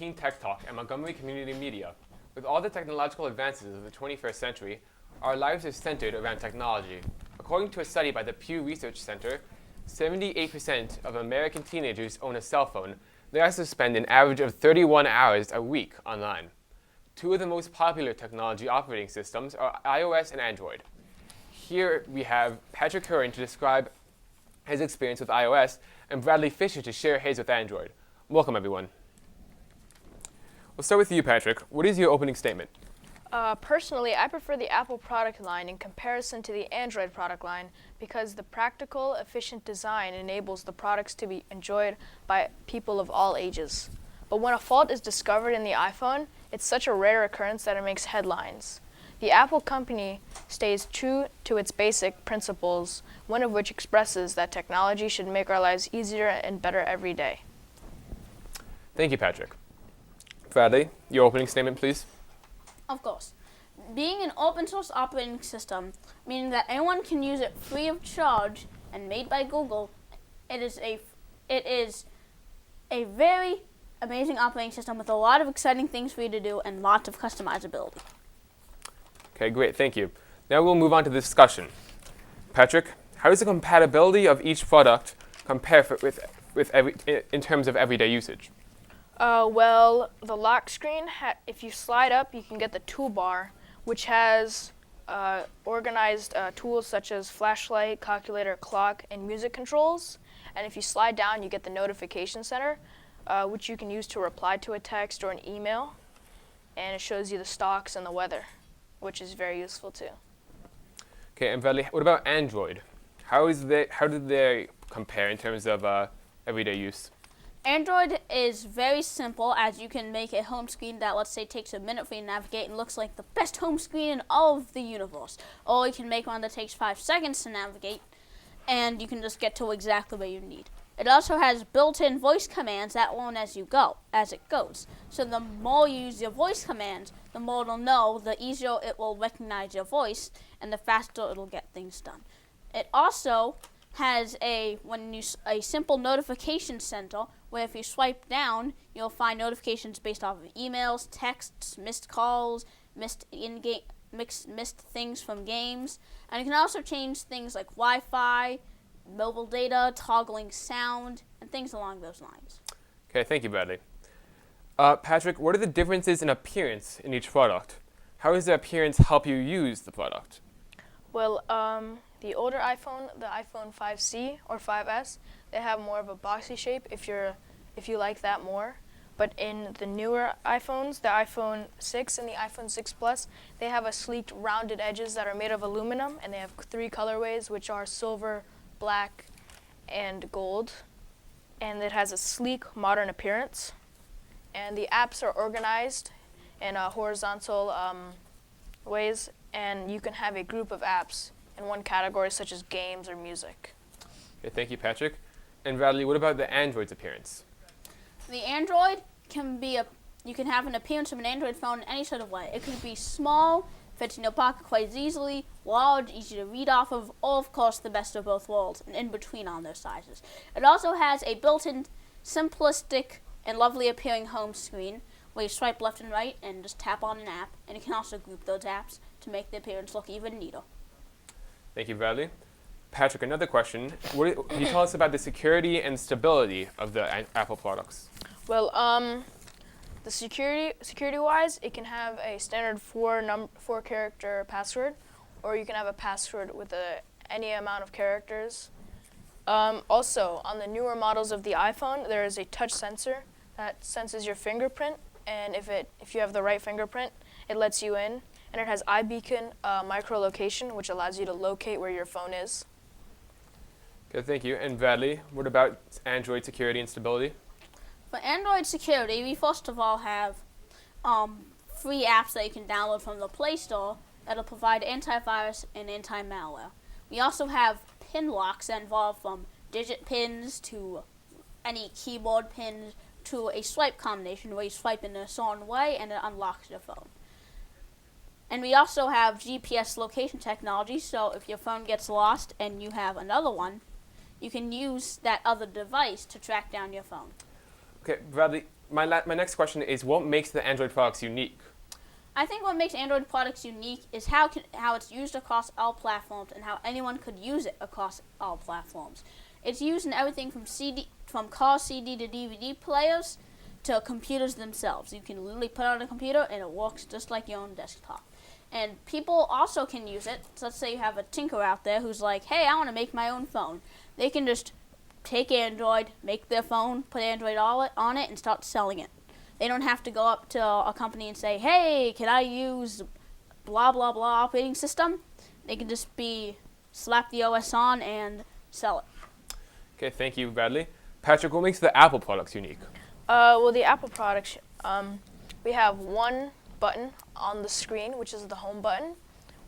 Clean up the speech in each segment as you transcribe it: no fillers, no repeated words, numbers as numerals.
Teen Tech Talk and Montgomery Community Media. With all the technological advances of the 21st century, our lives are centered around technology. According to a study by the Pew Research Center, 78% of American teenagers own a cell phone. They also spend an average of 31 hours a week online. Two of the most popular technology operating systems are iOS and Android. Here we have Patrick Curran to describe his experience with iOS and Bradley Fisher to share his with Android. Welcome, everyone. We'll start with you, Patrick. What is your opening statement? Personally, I prefer the Apple product line in comparison to the Android product line because the practical, efficient design enables the products to be enjoyed by people of all ages. But when a fault is discovered in the iPhone, it's such a rare occurrence that it makes headlines. The Apple company stays true to its basic principles, one of which expresses that technology should make our lives easier and better every day. Thank you, Patrick. Bradley, your opening statement, please. Of course. Being an open source operating system, meaning that anyone can use it free of charge and made by Google, it is a very amazing operating system with a lot of exciting things for you to do and lots of customizability. Okay, great, thank you. Now we'll move on to the discussion. Patrick, how does the compatibility of each product compare in terms of everyday usage? Well, the lock screen, if you slide up, you can get the toolbar, which has organized tools such as flashlight, calculator, clock, and music controls. And if you slide down, you get the notification center, which you can use to reply to a text or an email. And it shows you the stocks and the weather, which is very useful too. Okay, and Bradley, what about Android? How do they compare in terms of everyday use? Android is very simple, as you can make a home screen that, let's say, takes a minute for you to navigate and looks like the best home screen in all of the universe. Or you can make one that takes 5 seconds to navigate, and you can just get to exactly where you need. It also has built-in voice commands that learn as it goes. So the more you use your voice commands, the more it'll know, the easier it will recognize your voice, and the faster it'll get things done. It also has a simple notification center where if you swipe down, you'll find notifications based off of emails, texts, missed calls, missed things from games. And you can also change things like Wi-Fi, mobile data, toggling sound, and things along those lines. Okay, thank you, Bradley. Patrick, what are the differences in appearance in each product? How does the appearance help you use the product? Well, the older iPhone, the iPhone 5C or 5S, they have more of a boxy shape if you like that more. But in the newer iPhones, the iPhone 6 and the iPhone 6 Plus, they have a sleek rounded edges that are made of aluminum, and they have 3 colorways, which are silver, black, and gold. And it has a sleek, modern appearance. And the apps are organized in horizontal ways, and you can have a group of apps in one category, such as games or music. Okay, thank you, Patrick. And Bradley, what about the Android's appearance? The Android you can have an appearance of an Android phone in any sort of way. It could be small, fits in your pocket quite easily, large, easy to read off of, or of course the best of both worlds, and in between on those sizes. It also has a built-in, simplistic, and lovely appearing home screen where you swipe left and right and just tap on an app, and you can also group those apps to make the appearance look even neater. Thank you, Bradley. Patrick, another question. Can you tell us about the security and stability of the Apple products? Well, the security-wise, it can have a standard 4-character password, or you can have a password with any amount of characters. Also, on the newer models of the iPhone, there is a touch sensor that senses your fingerprint, and if you have the right fingerprint, it lets you in. And it has iBeacon micro-location, which allows you to locate where your phone is. Okay, thank you. And Bradley, what about Android security and stability? For Android security, we first of all have free apps that you can download from the Play Store that'll provide antivirus and anti-malware. We also have pin locks that involve from digit pins to any keyboard pins to a swipe combination where you swipe in a certain way and it unlocks your phone. And we also have GPS location technology, so if your phone gets lost and you have another one, you can use that other device to track down your phone. Okay, Bradley, my next question is, what makes the Android products unique? I think what makes Android products unique is how it's used across all platforms and how anyone could use it across all platforms. It's used in everything from car CD to DVD players to computers themselves. You can literally put it on a computer and it works just like your own desktop. And people also can use it. So let's say you have a tinker out there who's like, hey, I want to make my own phone. They can just take Android, make their phone, put Android on it, and start selling it. They don't have to go up to a company and say, hey, can I use blah, blah, blah operating system? They can just slap the OS on and sell it. Okay, thank you, Bradley. Patrick, what makes the Apple products unique? Well, the Apple products, we have one button on the screen, which is the home button,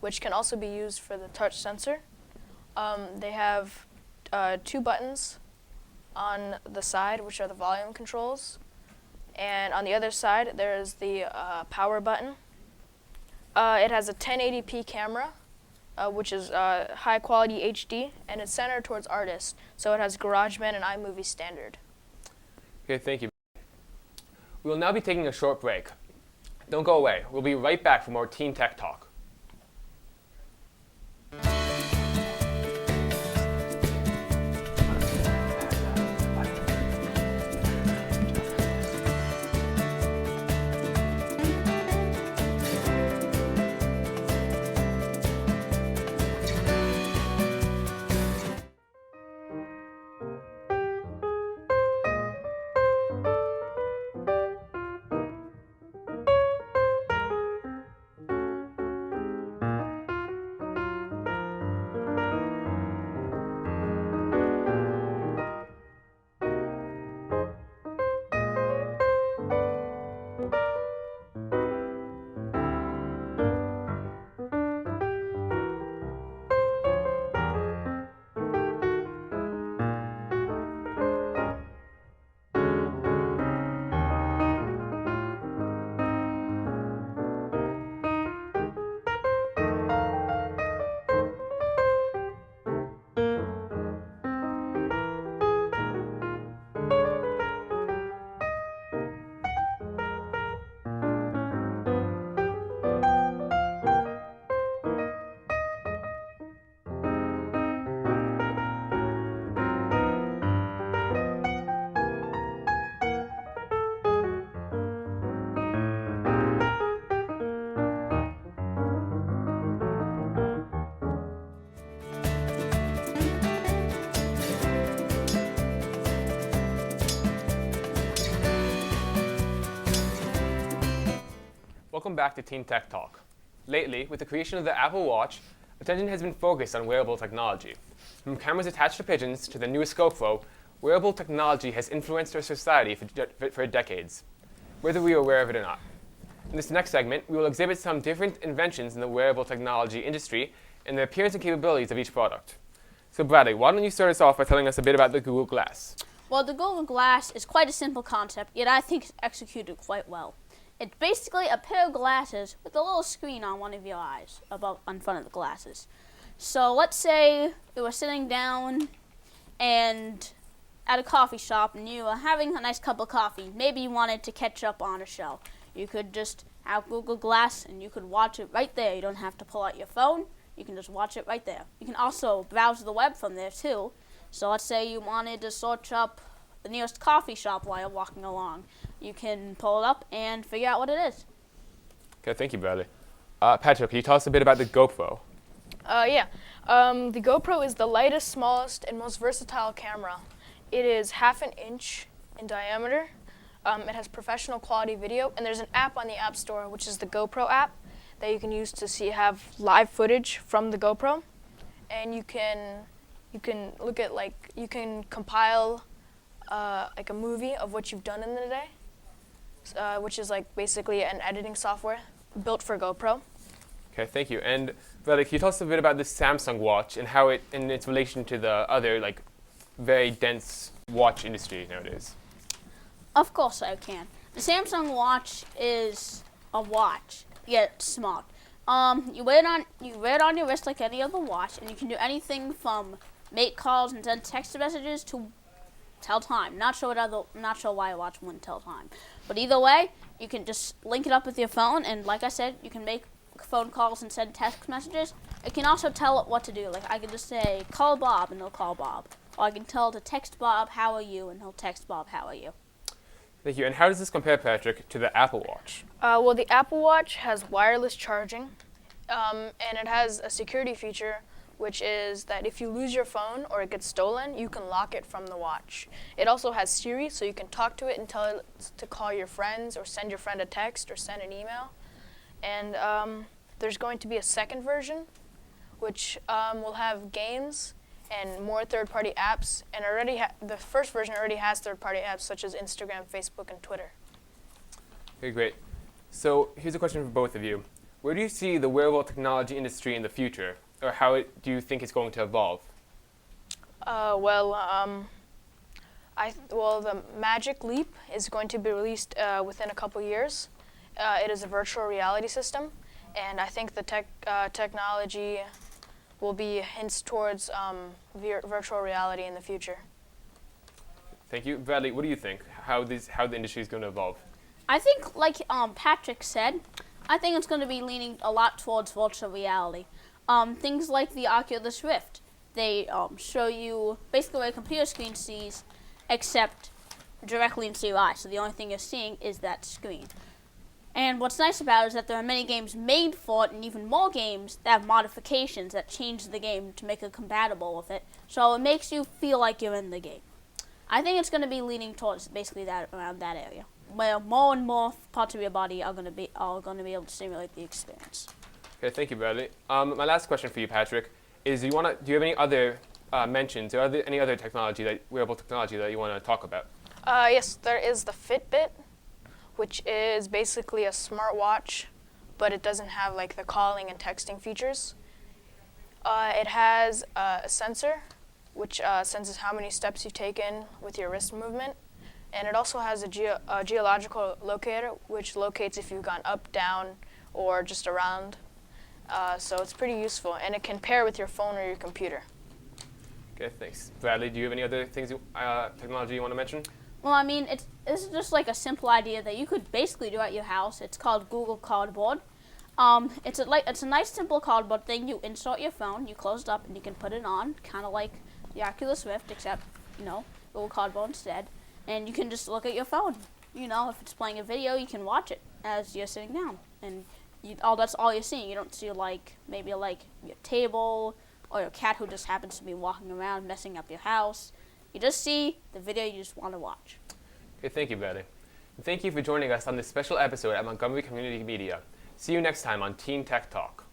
which can also be used for the touch sensor. They have 2 buttons on the side, which are the volume controls. And on the other side, there is the power button. It has a 1080p camera, which is high quality HD, and it's centered towards artists. So it has GarageBand and iMovie standard. Okay, thank you. We will now be taking a short break. Don't go away. We'll be right back for more Teen Tech Talk. Welcome back to Teen Tech Talk. Lately, with the creation of the Apple Watch, attention has been focused on wearable technology. From cameras attached to pigeons to the newest GoPro, wearable technology has influenced our society for decades, whether we are aware of it or not. In this next segment, we will exhibit some different inventions in the wearable technology industry and the appearance and capabilities of each product. So Bradley, why don't you start us off by telling us a bit about the Google Glass? Well, the Google Glass is quite a simple concept, yet I think it's executed quite well. It's basically a pair of glasses with a little screen on one of your eyes, in front of the glasses. So let's say you were sitting down and at a coffee shop and you were having a nice cup of coffee. Maybe you wanted to catch up on a show. You could just have Google Glass and you could watch it right there. You don't have to pull out your phone. You can just watch it right there. You can also browse the web from there too. So let's say you wanted to search up the nearest coffee shop while you're walking along. You can pull it up and figure out what it is. Okay, thank you, Bradley. Patrick, can you tell us a bit about the GoPro? Yeah. The GoPro is the lightest, smallest, and most versatile camera. It is 1/2 inch in diameter. It has professional quality video, and there's an app on the App Store, which is the GoPro app, that you can use to have live footage from the GoPro, and you can look at you can compile like a movie of what you've done in the day, which is basically an editing software built for GoPro. Okay, thank you. And Bradley, can you tell us a bit about the Samsung watch and how it, in its relation to the other very dense watch industry nowadays? Of course I can. The Samsung watch is a watch, yet smart. You wear it on your wrist like any other watch, and you can do anything from make calls and send text messages to tell time. Not sure why I watch one tell time. But either way, you can just link it up with your phone, and like I said, you can make phone calls and send text messages. It can also tell it what to do. Like I can just say, call Bob, and it'll call Bob. Or I can tell it to text Bob, how are you, and he'll text Bob, how are you. Thank you. And how does this compare, Patrick, to the Apple Watch? Well, the Apple Watch has wireless charging, and it has a security feature, which is that if you lose your phone or it gets stolen, you can lock it from the watch. It also has Siri, so you can talk to it and tell it to call your friends or send your friend a text or send an email. And there's going to be a second version, which will have games and more third-party apps. And the first version already has third-party apps such as Instagram, Facebook, and Twitter. Okay, great. So here's a question for both of you. Where do you see the wearable technology industry in the future, or how do you think it's going to evolve? The Magic Leap is going to be released within a couple years. It is a virtual reality system, and I think the technology will be hints towards virtual reality in the future. Thank you. Bradley, what do you think? How the industry is going to evolve? I think, like Patrick said, I think it's going to be leaning a lot towards virtual reality. Things like the Oculus Rift, they show you basically what a computer screen sees, except directly into your eye. So the only thing you're seeing is that screen. And what's nice about it is that there are many games made for it, and even more games that have modifications that change the game to make it compatible with it. So it makes you feel like you're in the game. I think it's going to be leaning towards basically that around that area, where more and more parts of your body are going to be able to simulate the experience. Okay, thank you, Bradley. My last question for you, Patrick, is do you have any other mentions or any other wearable technology that you want to talk about? Yes, there is the Fitbit, which is basically a smartwatch, but it doesn't have like the calling and texting features. It has a sensor, which senses how many steps you've taken with your wrist movement. And it also has a geological locator, which locates if you've gone up, down, or just around. So it's pretty useful, and it can pair with your phone or your computer. Okay, thanks. Bradley, do you have any other technology you want to mention? Well, I mean, it's just like a simple idea that you could basically do at your house. It's called Google Cardboard. It's a nice simple cardboard thing. You insert your phone, you close it up, and you can put it on, kind of like the Oculus Rift, except Google Cardboard instead. And you can just look at your phone. If it's playing a video, you can watch it as you're sitting down, and that's all you're seeing. You don't see maybe your table or your cat who just happens to be walking around messing up your house. You just see the video you just want to watch. Okay, thank you, Bradley. And thank you for joining us on this special episode at Montgomery Community Media. See you next time on Teen Tech Talk.